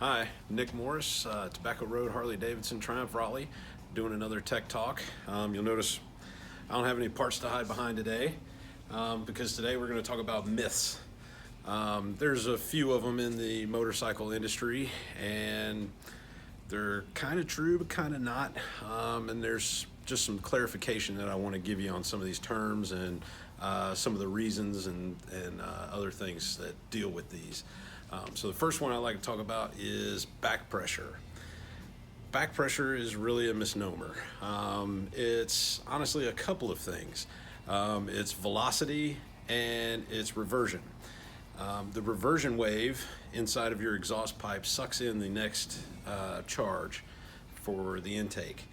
Hi, Nick Morris, Tobacco Road, Harley Davidson, Triumph Raleigh, doing another tech talk. You'll notice I don't have any parts to hide behind today because today we're going to talk about myths. There's a few of them in the motorcycle industry, and they're kind of true but kind of not. And there's just some clarification that I want to give you on some of these terms and some of the reasons and other things that deal with these. So the first one I'd like to talk about is back pressure. Back pressure is really a misnomer. It's honestly a couple of things. It's velocity and it's reversion. The reversion wave inside of your exhaust pipe sucks in the next charge for the intake.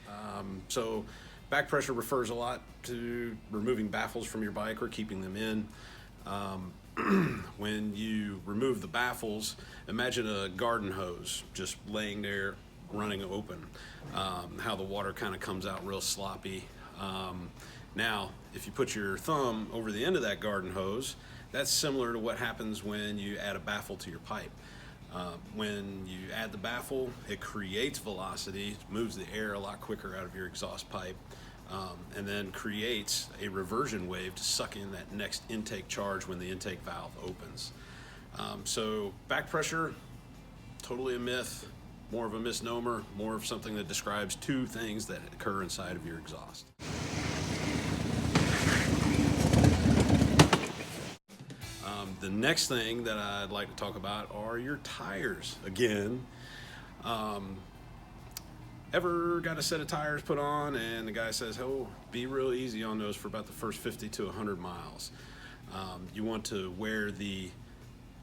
So back pressure refers a lot to removing baffles from your bike or keeping them in. When you remove the baffles, imagine a garden hose just laying there running open, how the water kind of comes out real sloppy. Now, if you put your thumb over the end of that garden hose, that's similar to what happens when you add a baffle to your pipe. When you add the baffle, it creates velocity, moves the air a lot quicker out of your exhaust pipe, and then creates a reversion wave to suck in that next intake charge when the intake valve opens. So back pressure, totally a myth, more of a misnomer, more of something that describes two things that occur inside of your exhaust. The next thing that I'd like to talk about are your tires. Again, ever got a set of tires put on and the guy says, oh, be real easy on those for about the first 50 to 100 miles. You want to wear the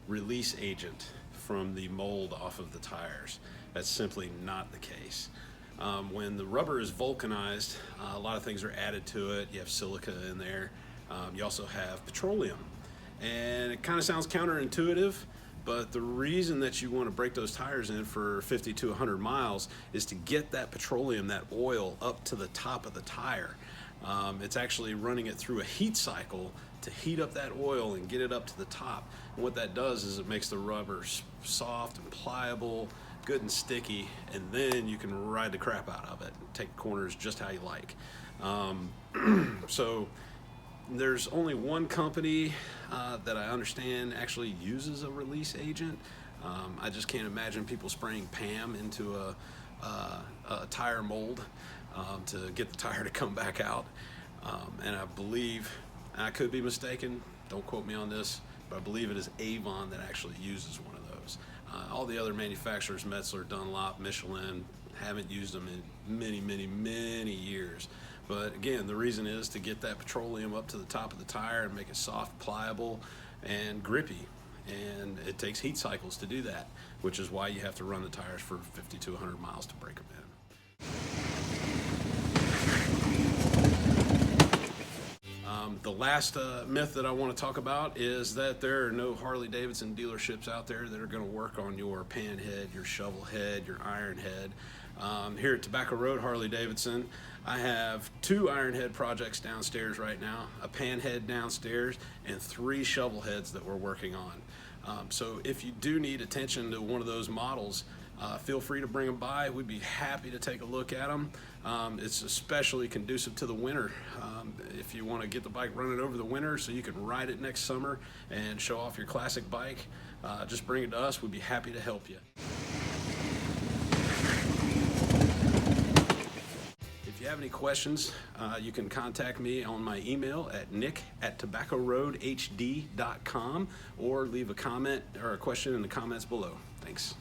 release agent from the mold off of the tires. That's simply not the case. When the rubber is vulcanized, a lot of things are added to it. You have silica in there. You also have petroleum. And it kind of sounds counterintuitive, but the reason that you want to break those tires in for 50 to 100 miles is to get that petroleum, that oil, up to the top of the tire. It's actually running it through a heat cycle to heat up that oil and get it up to the top. And what that does is it makes the rubber soft and pliable, good and sticky, and then you can ride the crap out of it and take corners just how you like. So there's only one company that I understand actually uses a release agent. I just can't imagine people spraying PAM into a tire mold to get the tire to come back out. And I believe, and I could be mistaken, don't quote me on this, but I believe it is Avon that actually uses one of those. All the other manufacturers, Metzler, Dunlop, Michelin, haven't used them in many years. But again, the reason is to get that petroleum up to the top of the tire and make it soft, pliable, and grippy. And it takes heat cycles to do that, which is why you have to run the tires for 50 to 100 miles to break them in. The last myth that I want to talk about is that there are no Harley Davidson dealerships out there that are going to work on your pan head, your shovel head, your iron head. Here at Tobacco Road, Harley Davidson, I have 2 iron head projects downstairs right now, a pan head downstairs, and 3 shovel heads that we're working on. So if you do need attention to one of those models, feel free to bring them by. We'd be happy to take a look at them. It's especially conducive to the winter. If you want to get the bike running over the winter so you can ride it next summer and show off your classic bike, just bring it to us. We'd be happy to help you. If you have any questions, you can contact me on my email at nick@tobaccoroadhd.com or leave a comment or a question in the comments below. Thanks.